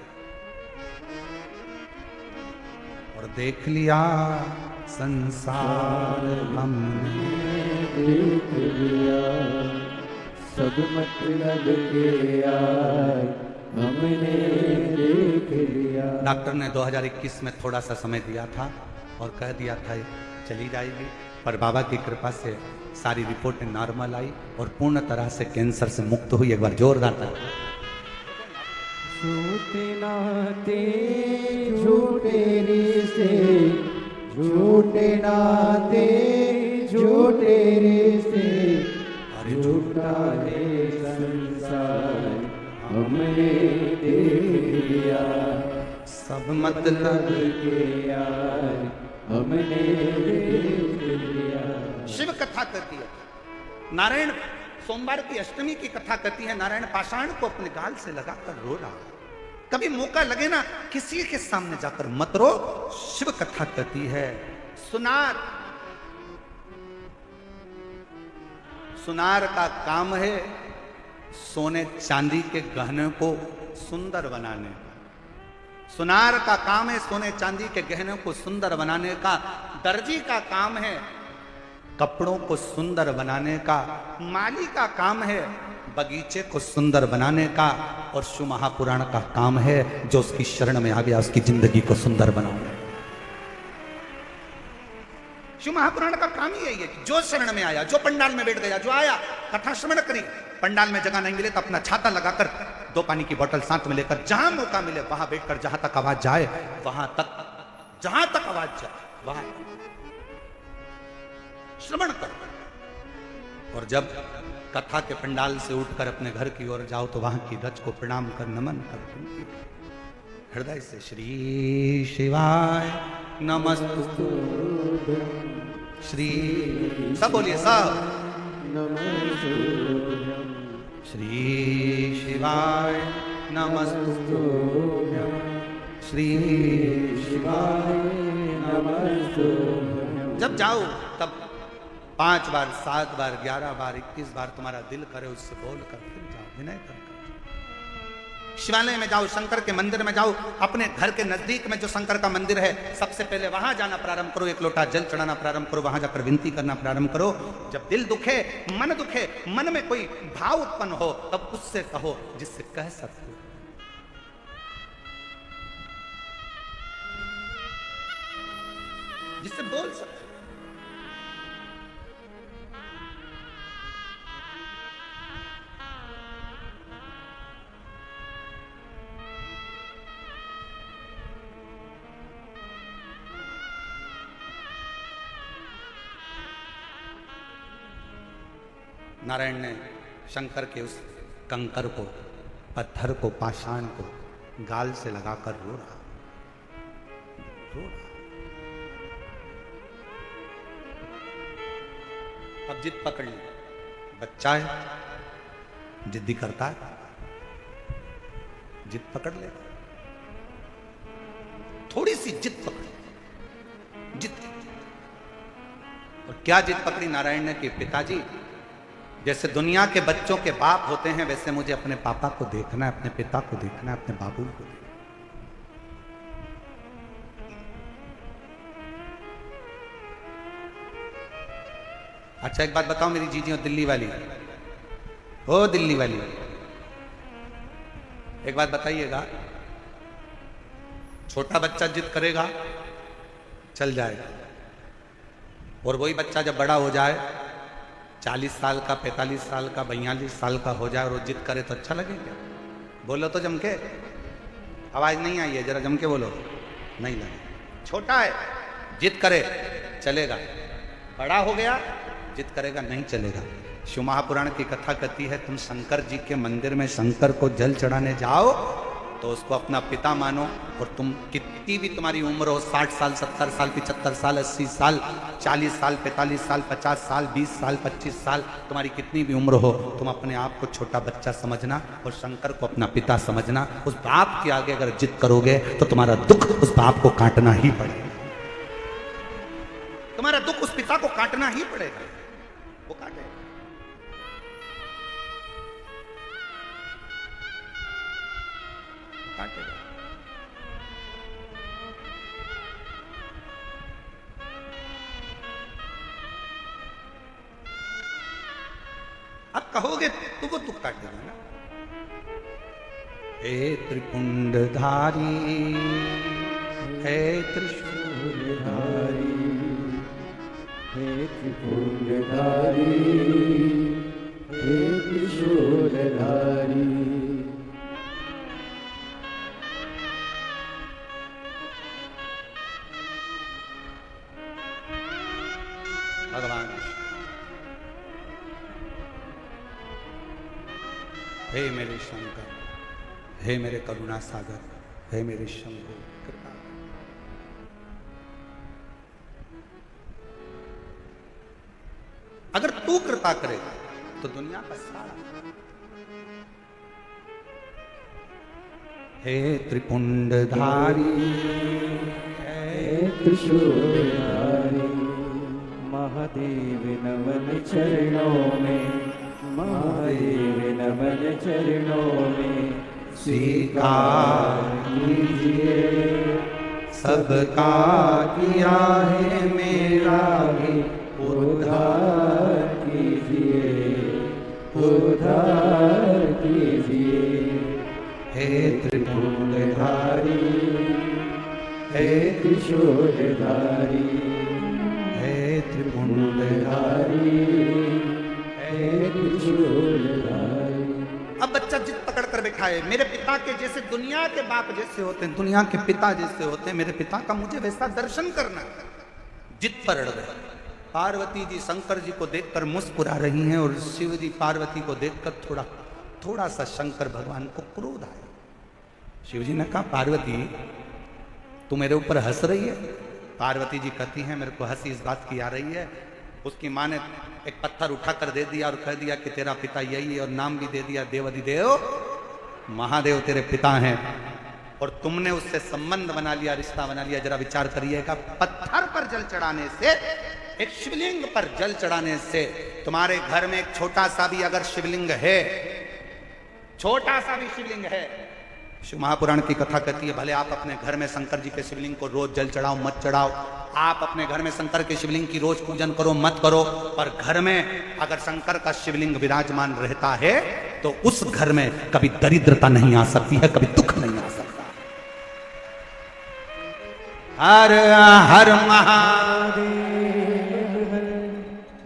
और देख लिया संसार हमने, देख लिया सब मतलब के यार हमने देख लिया। डॉक्टर ने 2021 में थोड़ा सा समय दिया था और कह दिया था चली जाएगी, पर बाबा की कृपा से सारी रिपोर्टें नॉर्मल आई और पूर्ण तरह से कैंसर से मुक्त हुई। एक बार जोरदार ताली। झूठे नाते झूठे रिश्ते, झूठे नाते झूठे रिश्ते, झूठा है संसार हमने देख लिया। सब मतलब के यार हमने देख लिया। शिव कथा करती है नारायण, सोमवार की अष्टमी की कथा करती है। नारायण पाषाण को अपने गाल से लगाकर रो रहा है। कभी मौका लगे ना, किसी के सामने जाकर मत रो। शिव कथा करती है। सुनार, सुनार का काम है सोने चांदी के गहने को सुंदर बनाने का। सुनार का काम है सोने चांदी के गहनों को सुंदर बनाने का। दर्जी का काम है कपड़ों को सुंदर बनाने का। माली का काम है बगीचे को सुंदर बनाने का। और शिव महापुराण का काम है जो उसकी शरण में आ गया उसकी जिंदगी को सुंदर बनाना। शिव महापुराण का काम ही यही है कि जो शरण में आया, जो पंडाल में बैठ गया, जो आया कथा श्रवण करी, पंडाल में जगह नहीं मिले तो अपना छाता लगाकर 2 पानी की बोतल साथ में लेकर जहां मौका मिले वहां बैठकर जहां तक आवाज जाए वहां तक, जहां तक आवाज जाए वहां श्रवण कर। और जब कथा के पंडाल से उठकर अपने घर की ओर जाओ तो वहां की रज को प्रणाम कर, नमन कर, हृदय से श्री शिवाय नमस्तु, श्री सब बोलिए सब, श्री शिवाय नमस्तु, श्री शिवाय नमस्तु। जब जाओ तब 5 बार, 7 बार, 11 बार, 21 बार तुम्हारा दिल करे उससे बोल कर फिर जाओ, विनय कर। शिवालय में जाओ, शंकर के मंदिर में जाओ, अपने घर के नजदीक में जो शंकर का मंदिर है सबसे पहले वहां जाना प्रारंभ करो, एक लोटा जल चढ़ाना प्रारंभ करो, वहां जाकर विनती करना प्रारंभ करो। जब दिल दुखे, मन दुखे, मन में कोई भाव उत्पन्न हो, तब उससे कहो जिससे कह सकते हो। जिससे बोल सकते। नारायण ने शंकर के उस कंकर को, पत्थर को, पाषाण को गाल से लगाकर रो रहा। अब जिद पकड़ ली, बच्चा है, जिद्दी करता है, जिद पकड़ ले, थोड़ी सी जिद पकड़ी, जिद। और क्या जिद पकड़ी नारायण ने कि पिताजी, जैसे दुनिया के बच्चों के बाप होते हैं वैसे मुझे अपने पापा को देखना है, अपने पिता को देखना है, अपने बाबू को देखना। अच्छा एक बात बताओ मेरी जीजी और दिल्ली वाली, ओ दिल्ली वाली, एक बात बताइएगा, छोटा बच्चा जिद करेगा चल जाएगा, और वही बच्चा जब बड़ा हो जाए, 40 साल का, 45 साल का, 42 साल का हो जाए और वो जिद करे तो अच्छा लगेगा? बोलो तो जम के, आवाज नहीं आई है, जरा जम के बोलो। नहीं लगे। छोटा है, जिद करे चलेगा, बड़ा हो गया जिद करेगा नहीं चलेगा। शिव महापुराण की कथा कहती है, तुम शंकर जी के मंदिर में शंकर को जल चढ़ाने जाओ तो उसको अपना पिता मानो, और तुम कितनी भी तुम्हारी उम्र हो, 60 साल, 70 साल, 75 साल, 80 साल, 40 साल, 45 साल, 50 साल, 20 साल, 25 साल, तुम्हारी कितनी भी उम्र हो, तुम अपने आप को छोटा बच्चा समझना और शंकर को अपना पिता समझना। उस बाप के आगे अगर जिद करोगे तो तुम्हारा दुख उस बाप को काटना ही पड़ेगा, तुम्हारा दुख उस पिता को काटना ही पड़ेगा, वो काटे। अब कहोगे तो वो दुख काटेगा ना। हे त्रिपुंडधारी, हे त्रिशूलधारी, हे त्रिपुंडधारी, हे त्रिशूलधारी, भगवान हे मेरे शंकर, हे मेरे करुणा सागर, हे मेरे शंभु, कृपा। अगर तू कृपा करेगा तो दुनिया का सारा। हे त्रिपुंडधारी, हे त्रिशूलधारी, महादेव नमन चरणों में, महादेव नमन चरणों में, स्वीकार कीजिए सबका किया है मेरा भी उद्धार कीजिए, उद्धार कीजिए। हे त्रिपुंडधारी, हे त्रिशूलधारी, हे त्रिपुंडधारी, हे त्रिशूलधारी। अब बच्चा जिद पकड़ कर बैठा है, मेरे पिता के जैसे दुनिया के बाप जैसे होते हैं, दुनिया के पिता जैसे होते हैं, मेरे पिता का मुझे वैसा दर्शन करना। जिद पर अड़ गए। पार्वती जी शंकर जी को देखकर मुस्कुरा रही हैं और शिव जी पार्वती को देखकर थोड़ा सा शंकर भगवान को क्रोध आया। शिव जी ने कहा, पार्वती तू मेरे ऊपर हंस रही है? पार्वती जी कहती हैं, मेरे को हंसी इस बात की आ रही है, उसकी माँ ने एक पत्थर उठाकर दे दिया और कह दिया कि तेरा पिता यही है, और नाम भी दे दिया देवाधिदेव, महादेव तेरे पिता हैं, और तुमने उससे संबंध बना लिया, रिश्ता बना लिया। जरा विचार करिएगा, पत्थर पर जल चढ़ाने से, एक शिवलिंग पर जल चढ़ाने से, तुम्हारे घर में एक छोटा सा भी अगर शिवलिंग है, छोटा सा भी शिवलिंग है, शिव महापुराण की कथा कहती है, भले आप अपने घर में शंकर जी के शिवलिंग को रोज जल चढ़ाओ मत चढ़ाओ, आप अपने घर में शंकर के शिवलिंग की रोज पूजन करो मत करो, पर घर में अगर शंकर का शिवलिंग विराजमान रहता है तो उस घर में कभी दरिद्रता नहीं आ सकती है, कभी दुख नहीं आ सकता। हर हर महादेव।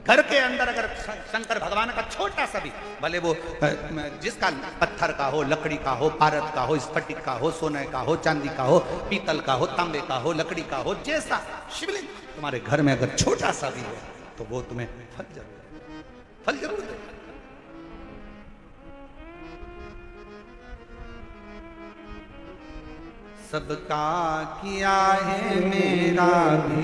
घर के अंदर अगर शंकर भगवान का छोटा सा भी, भले वो जिसका पत्थर का हो, लकड़ी का हो, पारद का हो, स्फटिक का हो, सोने का हो, चांदी का हो, पीतल का हो, तांबे का हो, लकड़ी का हो, जैसा शिवलिंग तुम्हारे घर में अगर छोटा सा भी है तो वो तुम्हें फल जरूर दे। सबका किया है मेरा भी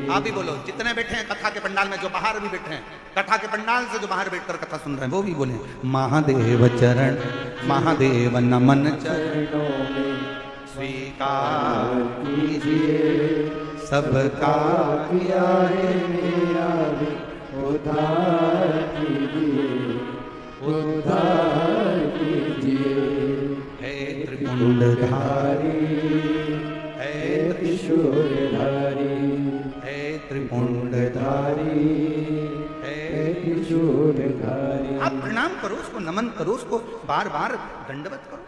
आप भी बोलो, जितने बैठे हैं कथा के पंडाल में, जो बाहर भी बैठे हैं, कथा के पंडाल से जो बाहर बैठकर कथा सुन रहे हैं, वो भी बोले महादेव चरण महादेव नमन चरणों में स्वीकार कीजिए, सबका किया है मेरा भी उद्धार कीजिए, उद्धार कीजिए। हे त्रिपुंडधारी, हे त्रिशूलधारी, हे त्रिपुंडधारी, हे त्रिशूलधारी। आप प्रणाम करो उसको, नमन करो उसको, बार बार दंडवत करो।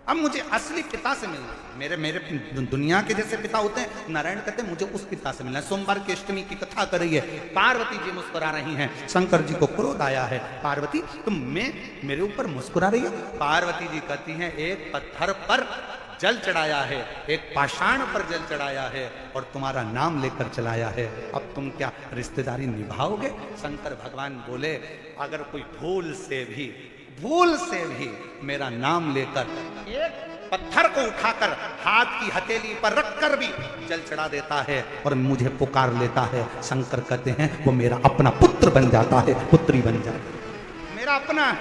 अब मुझे असली पिता से मिलना, मेरे दुनिया के जैसे पिता होते हैं, नारायण कहते हैं मुझे उस पिता से मिलना है। सोमवार की अष्टमी की कथा कर रही है, पार्वती जी मुस्कुरा रही हैं, शंकर जी को क्रोध आया है, पार्वती तुम मेरे ऊपर मुस्कुरा रही हो। पार्वती जी कहती हैं एक पत्थर पर जल चढ़ाया है, एक पाषाण पर जल चढ़ाया है और तुम्हारा नाम लेकर चलाया है, अब तुम क्या रिश्तेदारी निभाओगे? शंकर भगवान बोले अगर कोई भूल से भी मेरा नाम लेकर एक पत्थर को उठाकर हाथ की हथेली पर रखकर भी जल चढ़ा देता है और मुझे पुकार लेता है, शंकर कहते हैं वो मेरा अपना पुत्र बन जाता है, पुत्री बन जाती है, मेरा अपना है।